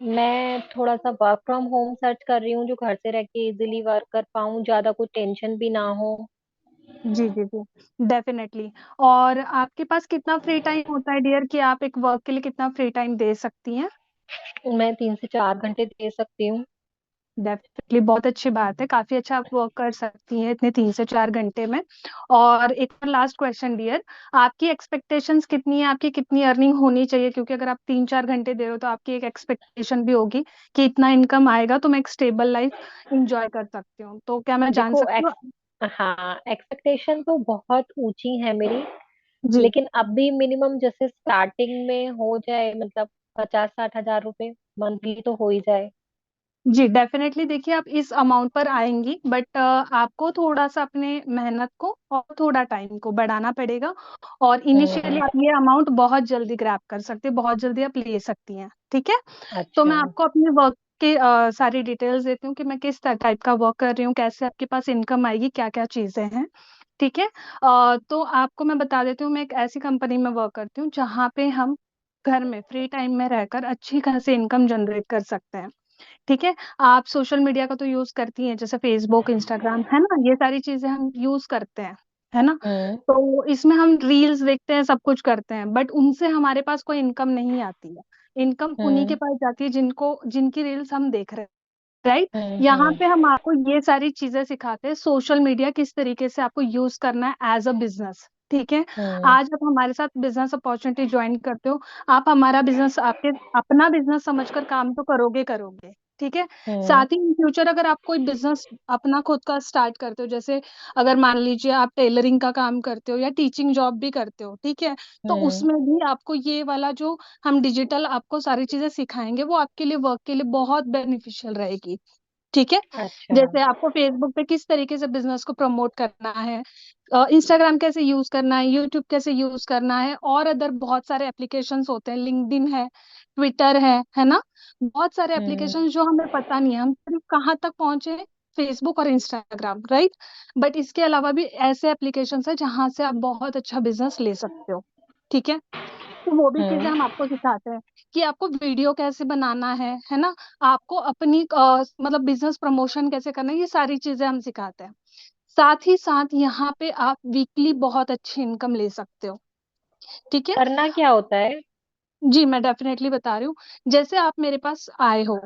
मैं थोड़ा सा वर्क फ्रॉम होम सर्च कर रही हूँ, जो घर से रह के इजीली वर्क कर पाऊँ, ज्यादा कोई टेंशन भी ना हो। जी जी जी, डेफिनेटली। और आपके पास कितना फ्री टाइम होता है डियर, कि आप एक वर्क के लिए कितना फ्री टाइम दे सकती हैं? मैं 3 से 4 घंटे दे सकती हूँ। डेफिनेटली, बहुत अच्छी बात है, काफी अच्छा आप वर्क कर सकती हैं इतने 3 से 4 घंटे में। और एक लास्ट क्वेश्चन डियर, आपकी एक्सपेक्टेशंस कितनी है, आपकी कितनी अर्निंग होनी चाहिए? क्योंकि अगर आप 3 4 घंटे दे रहे हो तो आपकी एक एक्सपेक्टेशन भी होगी कि इतना इनकम आएगा तो मैं एक स्टेबल लाइफ इंजॉय कर सकती हूँ। तो क्या मैं जान देखो सकती हूँ? हाँ, एक्सपेक्टेशन तो बहुत ऊंची है मेरी। जी लेकिन अभी मिनिमम जैसे स्टार्टिंग में हो जाए, मतलब 50 60 हजार रुपए मंथली तो हो ही जाए। जी, डेफिनेटली। देखिए, आप इस अमाउंट पर आएंगी, बट आपको थोड़ा सा अपने मेहनत को और थोड़ा टाइम को बढ़ाना पड़ेगा। और इनिशियली हम्म। आप ये अमाउंट बहुत जल्दी ग्रैब कर सकते हैं, बहुत जल्दी आप ले सकती हैं। ठीक है। तो अच्छा। मैं आपको अपने वर्क के सारी डिटेल्स देती हूँ कि मैं किस टाइप का वर्क कर रही हूँ, कैसे आपके पास इनकम आएगी, क्या क्या चीजें हैं। ठीक है। तो आपको मैं बता देती हूँ, मैं एक ऐसी कंपनी में वर्क करती हूँ जहाँ पे हम घर में फ्री टाइम में रहकर अच्छी खासी इनकम जनरेट कर सकते हैं। ठीक है। आप सोशल मीडिया का तो यूज करती हैं, जैसे फेसबुक, इंस्टाग्राम, है ना, ये सारी चीजें हम यूज करते हैं, है ना। हम्म। तो इसमें हम रील्स देखते हैं, सब कुछ करते हैं, बट उनसे हमारे पास कोई इनकम नहीं आती है। इनकम उन्हीं के हम्म। पास जाती है जिनको जिनकी रील्स हम देख रहे हैं। राइट। यहाँ हम्म। पे हम आपको ये सारी चीजें सिखाते हैं, सोशल मीडिया किस तरीके से आपको यूज करना है एज अ बिजनेस। ठीक है। हम्म। आज आप हमारे साथ बिजनेस अपॉर्चुनिटी ज्वाइन करते हो, आप हमारा बिजनेस, आपके अपना बिजनेस समझकर काम तो करोगे करोगे। ठीक है। हम्म। साथ ही इन फ्यूचर अगर आप कोई बिजनेस अपना खुद का स्टार्ट करते हो, जैसे अगर मान लीजिए आप टेलरिंग का काम करते हो या टीचिंग जॉब भी करते हो, ठीक है, तो हम्म। उसमें भी आपको ये वाला जो हम डिजिटल आपको सारी चीजें सिखाएंगे, वो आपके लिए वर्क के लिए बहुत बेनिफिशियल रहेगी। ठीक है। अच्छा। जैसे आपको फेसबुक पे किस तरीके से बिजनेस को प्रमोट करना है, इंस्टाग्राम कैसे यूज करना है, यूट्यूब कैसे यूज करना है, और अदर बहुत सारे एप्लीकेशंस होते हैं, लिंक्डइन है, ट्विटर है ना। बहुत सारे हम्म। एप्लीकेशंस जो हमें पता नहीं है, हम सिर्फ कहाँ तक पहुंचे, फेसबुक और इंस्टाग्राम, राइट। बट इसके अलावा भी ऐसे एप्लीकेशंस है जहां से आप बहुत अच्छा बिजनेस ले सकते हो। ठीक है। तो वो भी चीजें हम्म। हम आपको सिखाते हैं कि आपको वीडियो कैसे बनाना है ना, आपको अपनी मतलब बिजनेस प्रमोशन कैसे करना है, ये सारी चीजें हम सिखाते हैं। साथ ही साथ यहाँ पे आप वीकली बहुत अच्छी इनकम ले सकते हो। ठीक है। करना क्या होता है? जी, मैं डेफिनेटली बता रही हूँ। जैसे आप मेरे पास आए हो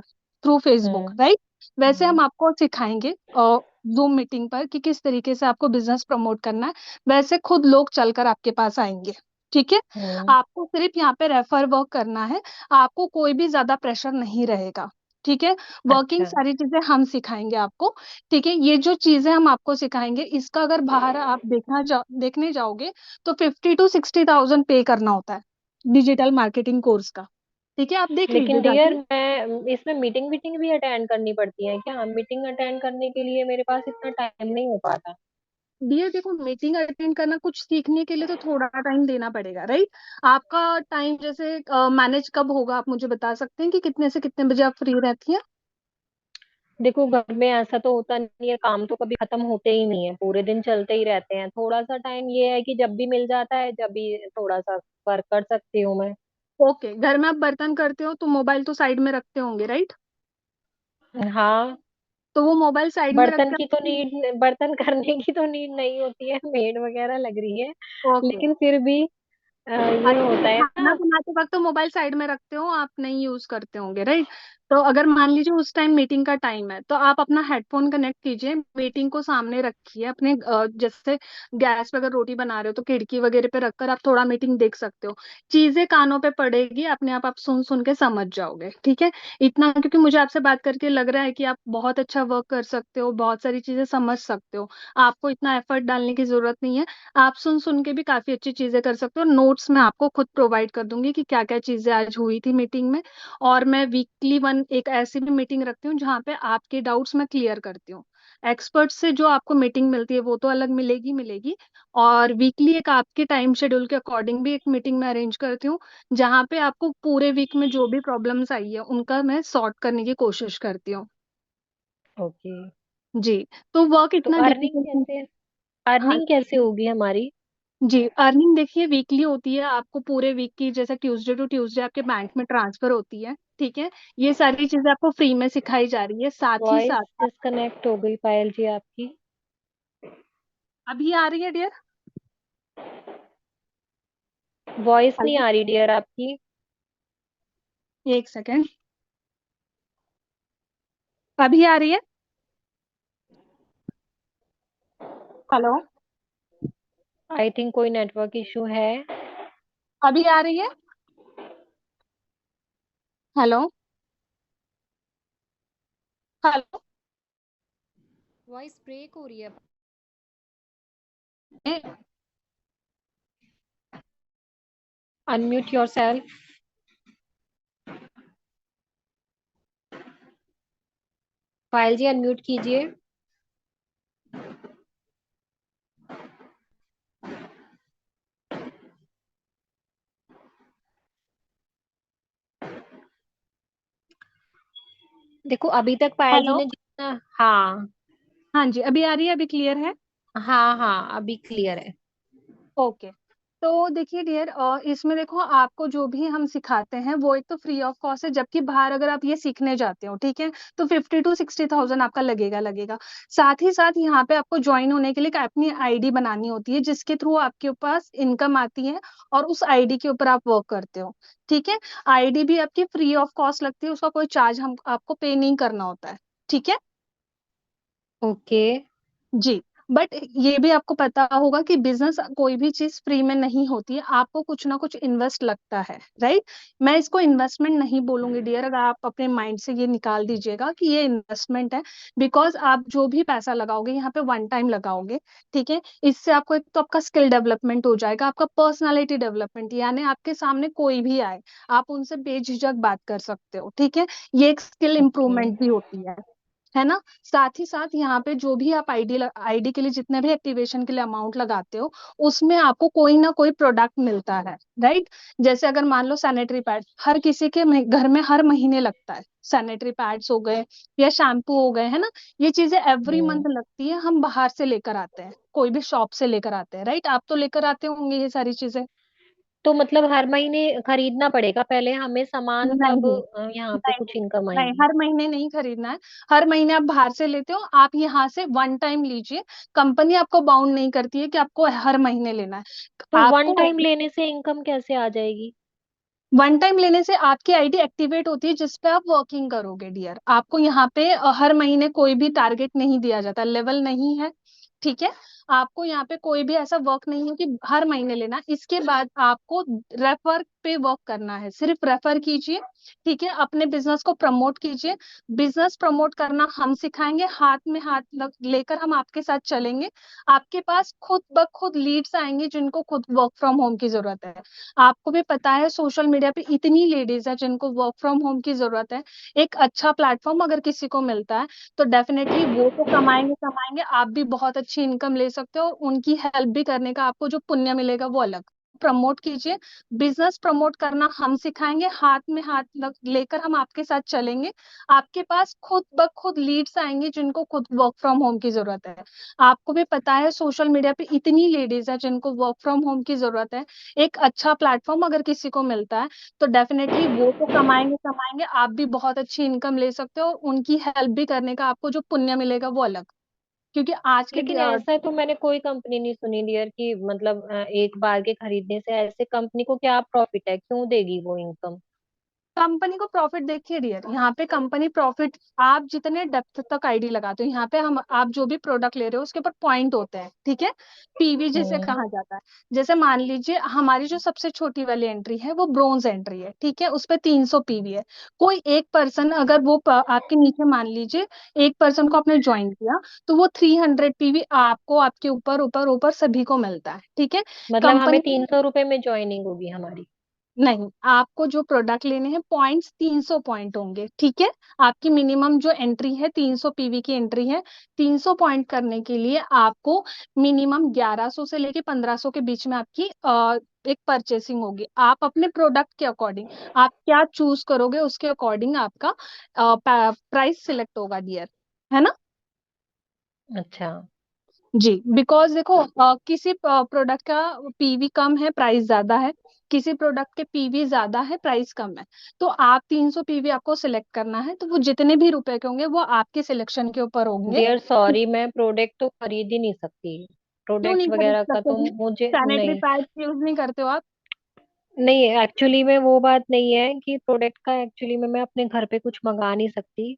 थ्रू फेसबुक, हम्म। राइट, वैसे हम हम्म। आपको सिखाएंगे जूम मीटिंग पर कि किस तरीके से आपको बिजनेस प्रमोट करना है। वैसे खुद लोग चलकर आपके पास आएंगे। ठीक है। हम्म। आपको सिर्फ यहाँ पे रेफर वर्क करना है, आपको कोई भी ज्यादा प्रेशर नहीं रहेगा। ठीक है। वर्किंग अच्छा। सारी चीजें हम सिखाएंगे आपको। ठीक है। ये जो चीजें हम आपको सिखाएंगे, इसका अगर बाहर आप देखने जाओगे तो 50 to 60 thousand पे करना होता है, डिजिटल मार्केटिंग कोर्स का। ठीक है, आप देख लेकिन लीजिए डियर, जाके। मैं इसमें मीटिंग वीटिंग भी अटेंड करनी पड़ती है क्या? मीटिंग अटेंड करने के लिए मेरे पास इतना टाइम नहीं हो पाता। डियर देखो, मीटिंग अटेंड करना, कुछ सीखने के लिए तो थोड़ा टाइम देना पड़ेगा, राइट। आपका टाइम जैसे मैनेज कब होगा, आप मुझे बता सकते हैं कि कितने से कितने बजे आप फ्री रहती हैं? देखो, घर में ऐसा तो होता नहीं है, काम तो कभी खत्म होते ही नहीं है, पूरे दिन चलते ही रहते हैं। थोड़ा सा टाइम ये है कि जब भी मिल जाता है, जब भी थोड़ा सा वर्क कर सकती हूँ मैं। ओके, घर में आप बर्तन करते हो तो मोबाइल तो साइड में रखते होंगे, राइट। हाँ। तो वो मोबाइल साइड में बर्तन रखकर। की तो नीड, बर्तन करने की तो नीड नहीं होती है, मेड वगैरह लग रही है। ओके। लेकिन फिर भी ये अच्छा, होता है खाना ना। बनाते वक्त तो मोबाइल साइड में रखते हो, आप नहीं यूज करते होंगे, राइट। तो अगर मान लीजिए उस टाइम मीटिंग का टाइम है, तो आप अपना हेडफोन कनेक्ट कीजिए, मीटिंग को सामने रखिए अपने, जैसे गैस पे अगर रोटी बना रहे हो तो खिड़की वगैरह पे रखकर आप थोड़ा मीटिंग देख सकते हो। चीजें कानों पे पड़ेगी, अपने आप सुन सुन के समझ जाओगे। ठीक है। इतना, क्योंकि मुझे आपसे बात करके लग रहा है कि आप बहुत अच्छा वर्क कर सकते हो, बहुत सारी चीजें समझ सकते हो, आपको इतना एफर्ट डालने की जरूरत नहीं है। आप सुन सुन के भी काफी अच्छी चीजें कर सकते हो। नोट्स मैं आपको खुद प्रोवाइड कर दूंगी कि क्या क्या चीजें आज हुई थी मीटिंग में। और मैं वीकली वन एक ऐसी भी मीटिंग रखती हूँ जहाँ पे आपके डाउट्स मैं क्लियर करती हूँ। एक्सपर्ट से जो आपको मीटिंग मिलती है वो तो अलग मिलेगी मिलेगी। और वीकली एक आपके टाइम शेड्यूल के अकॉर्डिंग भी एक मीटिंग में अरेंज करती हूँ, जहाँ पे आपको पूरे वीक में जो भी प्रॉब्लम्स आई है उनका मैं सॉर्ट करने की कोशिश करती हूँ। ओके। जी। तो वर्क तो इतना अर्निंग डिफिकल्ट। कैसे, हाँ, अर्निंग कैसे होगी हमारी? जी, अर्निंग देखिए वीकली होती है, आपको पूरे वीक की जैसे ट्यूसडे टू ट्यूसडे आपके बैंक में ट्रांसफर होती है। ठीक है, ये सारी चीजें आपको फ्री में सिखाई जा रही है, साथ ही वॉइस साथ डिस्कनेक्ट हो गई पायल जी आपकी। अभी आ रही है डियर? वॉइस नहीं हेलो, आ रही डियर आपकी। एक सेकेंड। अभी आ रही है? हेलो, आई थिंक कोई नेटवर्क इशू है। अभी आ रही है? Hello, hello. वॉइस ब्रेक हो रही है। Unmute yourself. Payal ji unmute कीजिए। देखो अभी तक पायल जी हेलो। ने जितना, हाँ। हाँ जी, अभी आ रही है? अभी क्लियर है? हाँ हाँ अभी क्लियर है। ओके। तो देखिए डियर, इसमें देखो आपको जो भी हम सिखाते हैं वो एक तो फ्री ऑफ कॉस्ट है, जबकि बाहर अगर आप ये सीखने जाते हो, ठीक है, तो 50 to 60 थाउजेंड आपका लगेगा। साथ ही साथ यहाँ पे आपको ज्वाइन होने के लिए एक अपनी आईडी बनानी होती है, जिसके थ्रू आपके पास इनकम आती है और उस आईडी के ऊपर आप वर्क करते हो। ठीक है, आईडी भी आपकी फ्री ऑफ कॉस्ट लगती है, उसका कोई चार्ज हम आपको पे नहीं करना होता है। ठीक है ओके। जी। बट ये भी आपको पता होगा कि बिजनेस कोई भी चीज फ्री में नहीं होती है, आपको कुछ ना कुछ इन्वेस्ट लगता है, राइट? मैं इसको इन्वेस्टमेंट नहीं बोलूंगी डियर, अगर आप अपने माइंड से ये निकाल दीजिएगा कि ये इन्वेस्टमेंट है। बिकॉज आप जो भी पैसा लगाओगे यहाँ पे वन टाइम लगाओगे। ठीक है, इससे आपको एक तो आपका स्किल डेवलपमेंट हो जाएगा, आपका पर्सनालिटी डेवलपमेंट, यानी आपके सामने कोई भी आए आप उनसे बेझिझक बात कर सकते हो। ठीक है, ये एक स्किल ओके। इंप्रूवमेंट भी होती है ना? साथ ही साथ यहाँ पे जो भी आप आईडी के लिए जितने भी एक्टिवेशन के लिए अमाउंट लगाते हो, उसमें आपको कोई ना कोई प्रोडक्ट मिलता है, राइट? जैसे अगर मान लो सैनिटरी पैड, हर किसी के घर में हर महीने लगता है। सैनिटरी पैड्स हो गए या शैम्पू हो गए, है ना? ये चीजें एवरी हम्म। मंथ लगती है, हम बाहर से लेकर आते हैं, कोई भी शॉप से लेकर आते हैं, राइट? आप तो लेकर आते होंगे ये सारी चीजें। तो मतलब हर महीने खरीदना पड़ेगा पहले हमें सामान, तब नहीं, यहाँ पे नहीं, कुछ इनकम नहीं, आएगी? हर महीने नहीं खरीदना है। हर महीने आप बाहर से लेते हो, आप यहाँ से वन टाइम लीजिए। कंपनी आपको बाउंड नहीं करती है कि आपको हर महीने लेना है। तो वन आपको टाइम लेने से इनकम कैसे आ जाएगी? वन टाइम लेने से आपकी आईडी एक्टिवेट होती है, जिस पे आप वर्किंग करोगे डियर। आपको यहाँ पे हर महीने कोई भी टारगेट नहीं दिया जाता, लेवल नहीं है। ठीक है, आपको यहाँ पे कोई भी ऐसा वर्क नहीं है कि हर महीने लेना। इसके बाद आपको रेफर पे वर्क करना है, सिर्फ रेफर कीजिए। ठीक है, अपने बिजनेस को प्रमोट कीजिए। बिजनेस प्रमोट करना हम सिखाएंगे, हाथ में हाथ लेकर हम आपके साथ चलेंगे। आपके पास खुद ब खुद लीड्स आएंगे, जिनको खुद वर्क फ्रॉम होम की जरूरत है। आपको भी पता है सोशल मीडिया पे इतनी लेडीज है जिनको वर्क फ्रॉम होम की जरूरत है। एक अच्छा प्लेटफॉर्म अगर किसी को मिलता है तो डेफिनेटली वो तो कमाएंगे कमाएंगे, आप भी बहुत अच्छी इनकम ले सकते हो, उनकी हेल्प भी करने का आपको जो पुण्य मिलेगा वो अलग। प्रमोट कीजिए, बिजनेस प्रमोट करना हम सिखाएंगे, हाथ में हाथ लेकर हम आपके साथ चलेंगे। आपके पास खुद ब खुद लीड्स आएंगे, जिनको खुद वर्क फ्रॉम होम की जरूरत है। आपको भी पता है सोशल मीडिया पे इतनी लेडीज है जिनको वर्क फ्रॉम होम की जरूरत है। एक अच्छा प्लेटफॉर्म अगर किसी को मिलता है तो डेफिनेटली वो तो कमाएंगे कमाएंगे, आप भी बहुत अच्छी इनकम ले सकते हो, उनकी हेल्प भी करने का आपको जो पुण्य मिलेगा वो अलग। क्योंकि आज के लेकिन ऐसा तो मैंने कोई कंपनी नहीं सुनी डियर कि मतलब एक बार के खरीदने से ऐसे कंपनी को क्या प्रॉफिट है, क्यों देगी वो इनकम? कंपनी को प्रॉफिट देखिए डियर, यहाँ पे कंपनी प्रॉफिट, आप जितने डेप्थ तक आईडी लगाते हो यहाँ पे, हम आप जो भी प्रोडक्ट ले रहे हो उसके ऊपर पॉइंट होते हैं। ठीक है, पीवी जिसे हम्म। कहा जाता है। जैसे मान लीजिए हमारी जो सबसे छोटी वाली एंट्री है वो ब्रोंज एंट्री है, ठीक है, उस पे 300 पीवी है। कोई एक पर्सन अगर वो आपके नीचे मान लीजिए एक पर्सन को आपने ज्वाइन किया, तो वो 300 पीवी आपको आपके ऊपर ऊपर ऊपर सभी को मिलता है। ठीक है, मतलब हमें कंपनी 300 रुपए में ज्वाइनिंग होगी हमारी? नहीं, आपको जो प्रोडक्ट लेने हैं पॉइंट्स 300 पॉइंट होंगे। ठीक है, आपकी मिनिमम जो एंट्री है 300 पीवी की एंट्री है। 300 पॉइंट करने के लिए आपको मिनिमम 1100 से लेके 1500 के बीच में आपकी एक परचेसिंग होगी। आप अपने प्रोडक्ट के अकॉर्डिंग आप क्या चूज करोगे उसके अकॉर्डिंग आपका प्राइस सिलेक्ट होगा डियर, है ना? अच्छा। जी, बिकॉज देखो किसी प्रोडक्ट का पीवी कम है, प्राइस ज्यादा है, किसी प्रोडक्ट के पीवी ज्यादा है, प्राइस कम है। तो आप 300 पीवी आपको सिलेक्ट करना है, तो वो जितने भी रुपए के होंगे वो आपके सिलेक्शन के ऊपर होंगे। डियर सॉरी, मैं प्रोडक्ट तो खरीद ही नहीं सकती। क्यों प्रोडक्ट नहीं खरीद वगैरह का सकते तो जी? मुझे सैनिटरी नहीं। पैड यूज नहीं करते हो आप? नहीं, एक्चुअली में वो बात नहीं है कि प्रोडक्ट का एक्चुअली में मैं अपने घर पे कुछ मंगा नहीं सकती।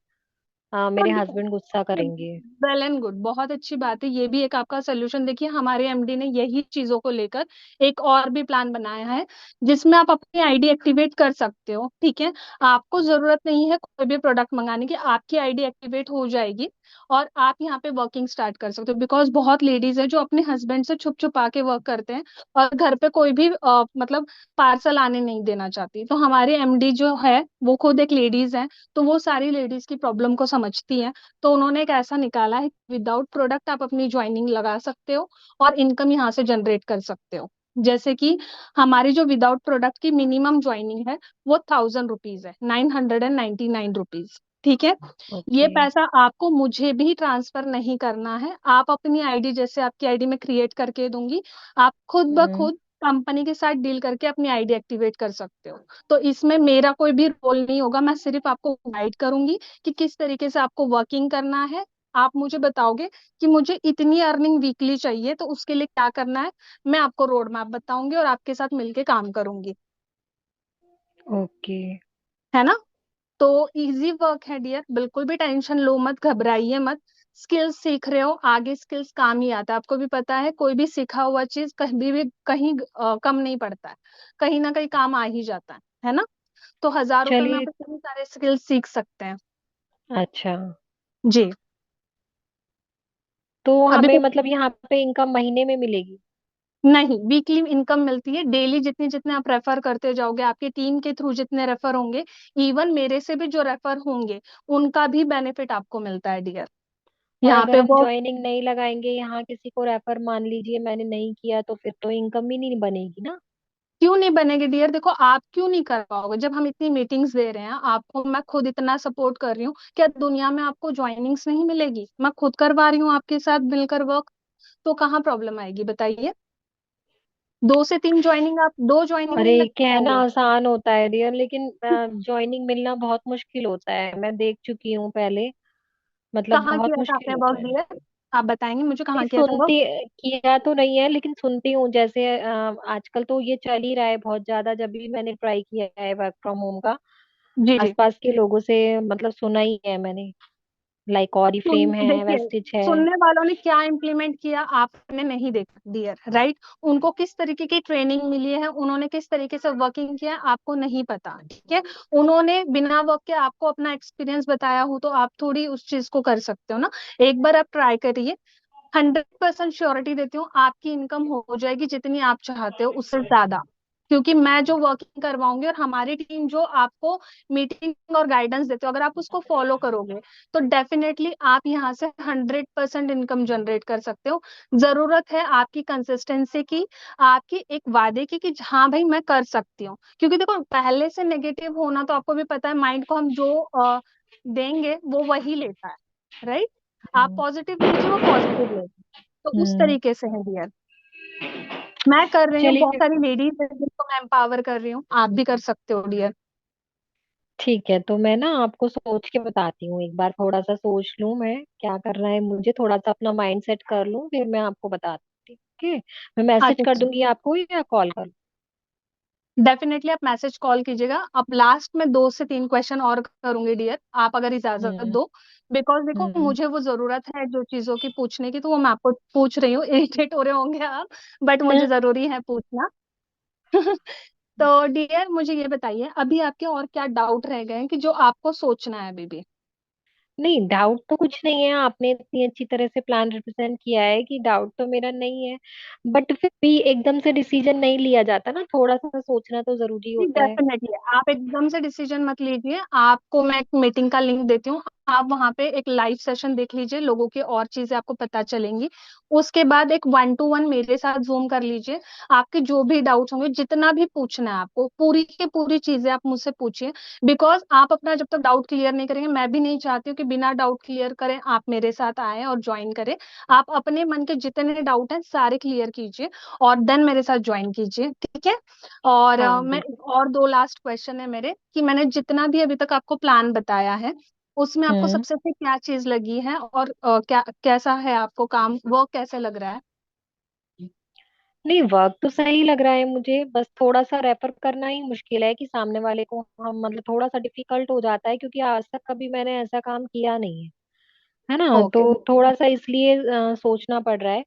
तो मेरे हस्बैंड गुस्सा करेंगे। वेल एंड गुड, बहुत अच्छी बात है, ये भी एक आपका सोल्यूशन। देखिए हमारे एमडी ने यही चीजों को लेकर एक और भी प्लान बनाया है, जिसमें आप अपनी आईडी एक्टिवेट कर सकते हो। ठीक है, आपको जरूरत नहीं है कोई भी प्रोडक्ट मंगाने की, आपकी आईडी एक्टिवेट हो जाएगी और आप यहाँ पे वर्किंग स्टार्ट कर सकते हो। बिकॉज बहुत लेडीज है जो अपने हस्बैंड से छुप छुपा के वर्क करते हैं और घर पे कोई भी मतलब पार्सल आने नहीं देना चाहती। तो हमारे एमडी जो है वो खुद एक लेडीज है, तो वो सारी लेडीज की प्रॉब्लम को समझती है। तो उन्होंने एक ऐसा निकाला है, विदाउट प्रोडक्ट आप अपनी ज्वाइनिंग लगा सकते हो और इनकम यहाँ से जनरेट कर सकते हो। जैसे कि हमारी जो विदाउट प्रोडक्ट की मिनिमम ज्वाइनिंग है वो 1000 रुपीज है, 999 रुपीज। ठीक है, ये ओके। पैसा आपको मुझे भी ट्रांसफर नहीं करना है, आप अपनी आईडी, जैसे आपकी आईडी में क्रिएट करके दूंगी, आप खुद ब हम्म। खुद कंपनी के साथ डील करके अपनी आईडी एक्टिवेट कर सकते हो। तो इसमें मेरा कोई भी रोल नहीं होगा, मैं सिर्फ आपको गाइड करूंगी कि किस तरीके से आपको वर्किंग करना है। आप मुझे बताओगे कि मुझे इतनी अर्निंग वीकली चाहिए, तो उसके लिए क्या करना है, मैं आपको रोड मैप बताऊंगी और आपके साथ मिलके काम करूंगी। ओके। है ना? तो इजी वर्क है डियर, बिल्कुल भी टेंशन लो मत, घबराइए मत। स्किल्स सीख रहे हो, आगे स्किल्स काम ही आता है। आपको भी पता है कोई भी सीखा हुआ चीज कहीं भी कहीं कम नहीं पड़ता है, कहीं ना कहीं काम आ ही जाता है ना? तो 1000 रुपए में चलिए। आप इतनी सारे स्किल्स सीख सकते हैं। अच्छा। जी। तो अभी हमें तो मतलब यहाँ पे इनकम महीने में मिलेगी? नहीं, वीकली इनकम मिलती है, डेली जितने जितने आप रेफर करते जाओगे, आपके टीम के थ्रू जितने रेफर होंगे, इवन मेरे से भी जो रेफर होंगे, उनका भी बेनिफिट आपको मिलता है डियर। और यहाँ अगर पे हम वो ज्वाइनिंग नहीं लगाएंगे यहाँ, किसी को रेफर मान लीजिए मैंने नहीं किया, तो फिर तो इनकम ही नहीं बनेगी ना। क्यों नहीं बनेगी डियर? देखो आप क्यों नहीं कर पाओगे जब हम इतनी मीटिंग्स दे रहे हैं आपको, मैं खुद इतना सपोर्ट कर रही हूँ, क्या दुनिया में आपको ज्वाइनिंग्स नहीं मिलेगी? मैं खुद करवा रही हूँ आपके साथ मिलकर वर्क, तो कहाँ प्रॉब्लम आएगी बताइए? 2 से 3 ज्वाइनिंग, आप 2 ज्वाइनिंग अरे, नहीं लगा कहना पाओगे? आसान होता है डियर, लेकिन ज्वाइनिंग मिलना बहुत मुश्किल होता है, मैं देख चुकी हूँ पहले। मतलब कहाँ बहुत किया था मुश्किल आपने वर्क होता है। डियर? आप बताएंगे मुझे नहीं कहाँ किया था वर्क? सुनती, किया तो नहीं है लेकिन सुनती हूँ, जैसे आजकल तो ये चल ही रहा है बहुत ज्यादा, जब भी मैंने ट्राई किया है वर्क फ्रॉम होम का, जी जी। आसपास के लोगों से मतलब सुना ही है मैंने। लाइक ऑरिफ्लेम है, देखिए, वेस्टिज है। सुनने वालों ने क्या इम्प्लीमेंट किया आपने नहीं देखा डियर, राइट? उनको किस तरीके की ट्रेनिंग मिली है, उन्होंने किस तरीके से वर्किंग किया है, आपको नहीं पता। ठीक है, उन्होंने बिना वर्क के आपको अपना एक्सपीरियंस बताया हो तो आप थोड़ी उस चीज को कर सकते हो ना। एक बार आप ट्राई करिए, 100% श्योरिटी देती हूँ आपकी इनकम हो जाएगी जितनी आप चाहते हो उससे ज्यादा। क्योंकि मैं जो वर्किंग करवाऊंगी और हमारी टीम जो आपको मीटिंग और गाइडेंस देते हो, अगर आप उसको फॉलो करोगे तो डेफिनेटली आप यहाँ से 100% इनकम जनरेट कर सकते हो। जरूरत है आपकी कंसिस्टेंसी की, आपकी एक वादे की कि हाँ भाई मैं कर सकती हूँ। क्योंकि देखो पहले से नेगेटिव होना तो आपको भी पता है, माइंड को हम जो देंगे वो वही लेता है, राइट? आप हम्म। पॉजिटिव दीजिए, वो पॉजिटिव लेगा। तो उस हम्म। तरीके से है डियर, मैं कर रही हूँ, बहुत चलिए। सारी लेडीज है जिनको मैं एम्पावर कर रही हूँ, आप भी कर सकते हो डियर। ठीक है, तो मैं ना आपको सोच के बताती हूँ, एक बार थोड़ा सा सोच लूँ मैं क्या करना है मुझे, थोड़ा सा अपना माइंड सेट कर लूँ, फिर मैं आपको बताती हूँ। ठीक है, मैं मैसेज कर अच्छा, दूंगी आपको या कॉल कर? डेफिनेटली आप मैसेज कॉल कीजिएगा। अब लास्ट में 2 से 3 क्वेश्चन और करूंगी डियर, आप अगर इजाजत हम्म। दो। बिकॉज देखो हम्म। मुझे वो जरूरत है जो चीजों की पूछने की, तो वो मैं आपको पूछ रही हूँ। इरिटेट हो रहे होंगे आप, बट मुझे जरूरी है पूछना। तो डियर मुझे ये बताइए, अभी आपके और क्या डाउट रह गए हैं कि जो आपको सोचना है अभी भी? नहीं, डाउट तो कुछ नहीं है, आपने इतनी अच्छी तरह से प्लान रिप्रेजेंट किया है कि डाउट तो मेरा नहीं है। बट फिर भी एकदम से डिसीजन नहीं लिया जाता ना, थोड़ा सा सोचना तो जरूरी होता है। डेफिनेटली आप एकदम से डिसीजन मत लीजिए, आपको मैं एक मीटिंग का लिंक देती हूँ, आप वहां पे एक लाइव सेशन देख लीजिए, लोगों की और चीजें आपको पता चलेंगी। उसके बाद एक 1 to 1 मेरे साथ जूम कर लीजिए। आपके जो भी डाउट्स होंगे, जितना भी पूछना है आपको, पूरी की पूरी चीजें आप मुझसे पूछिए। बिकॉज आप अपना जब तक डाउट क्लियर नहीं करेंगे, मैं भी नहीं चाहती हूँ कि बिना डाउट क्लियर करें आप मेरे साथ आए और ज्वाइन करें। आप अपने मन के जितने डाउट हैं सारे क्लियर कीजिए, और देन मेरे साथ ज्वाइन कीजिए, ठीक है। और हाँ मैं बिल्कुल। और दो लास्ट क्वेश्चन है मेरे, कि मैंने जितना भी अभी तक आपको प्लान बताया है, उसमें आपको हम्म। सबसे अच्छी क्या चीज लगी है, और क्या कैसा है आपको काम, वर्क कैसे लग रहा है? नहीं, वर्क तो सही लग रहा है मुझे, बस थोड़ा सा रेफर करना ही मुश्किल है कि सामने वाले को हम मतलब थोड़ा सा डिफिकल्ट हो जाता है, क्योंकि आज तक कभी मैंने ऐसा काम किया नहीं है। है ना, ओके। तो थोड़ा सा इसलिए सोचना पड़ रहा है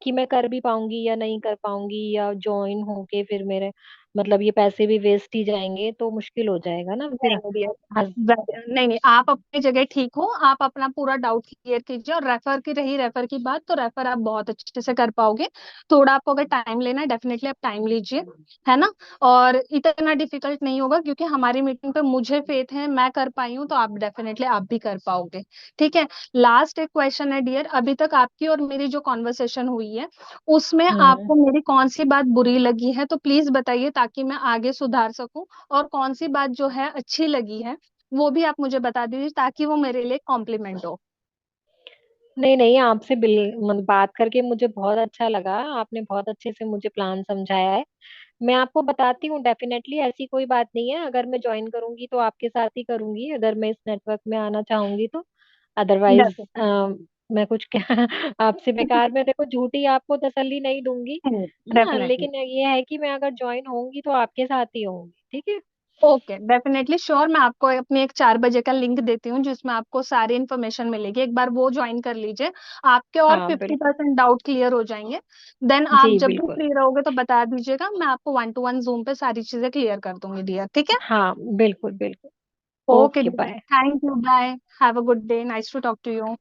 कि मैं कर भी पाऊंगी या नहीं कर पाऊंगी, या ज्वाइन होके फिर मेरे मतलब ये पैसे भी वेस्ट ही जाएंगे तो मुश्किल हो जाएगा ना फिर। नहीं डियर, हस- नहीं नहीं, आप अपनी जगह ठीक हो। आप अपना पूरा डाउट क्लियर कीजिए, और रेफर की रही रेफर की बात, तो रेफर आप बहुत अच्छे से कर पाओगे। थोड़ा आपको अगर टाइम लेना है, डेफिनेटली आप टाइम लीजिए, है ना। और इतना डिफिकल्ट नहीं होगा, क्योंकि हमारी मीटिंग पे मुझे फेथ है, मैं कर पाई हूँ, तो आप डेफिनेटली आप भी कर पाओगे, ठीक है। लास्ट एक क्वेश्चन है डियर, अभी तक आपकी और मेरी जो कॉन्वर्सेशन हुई है, उसमें हम्म। आपको मेरी कौन सी बात बुरी लगी है, तो प्लीज बताइए, ताकि मैं आगे सुधार सकूं। और कौन सी बात जो है अच्छी लगी है, वो भी आप मुझे बता दीजिए, ताकि वो मेरे लिए कॉम्प्लीमेंट हो। नहीं नहीं, आपसे बिल मतलब बात करके मुझे बहुत अच्छा लगा, आपने बहुत अच्छे से मुझे प्लान समझाया है। मैं आपको बताती हूँ, डेफिनेटली ऐसी कोई बात नहीं है, अगर मैं ज्वाइन करूंगी तो आपके साथ ही करूंगी, अगर मैं इस नेटवर्क में आना चाहूंगी तो। Otherwise definitely. मैं कुछ क्या आपसे बेकार में देखो झूठी आपको तसल्ली नहीं दूंगी। है ना, डेफिनेटली। लेकिन ये है कि मैं अगर ज्वाइन होंगी तो आपके साथ ही होंगी, ठीक है। Okay, definitely sure. मैं आपको अपनी एक 4 बजे का लिंक देती हूँ, जिसमें आपको सारी इन्फॉर्मेशन मिलेगी, एक बार वो ज्वाइन कर लीजिए। आपके और हाँ फिफ्टी बिल्कुल। परसेंट डाउट क्लियर हो जाएंगे। देन आप जी जब भी बिल्कुल। फ्री रहोगे तो बता दीजिएगा, मैं आपको 1 to 1 जूम पे सारी चीजें क्लियर कर दूंगी डियर, ठीक है। हाँ बिल्कुल बिल्कुल। Okay okay dear, bye. Thank you, bye. Have a good day, nice to talk to you.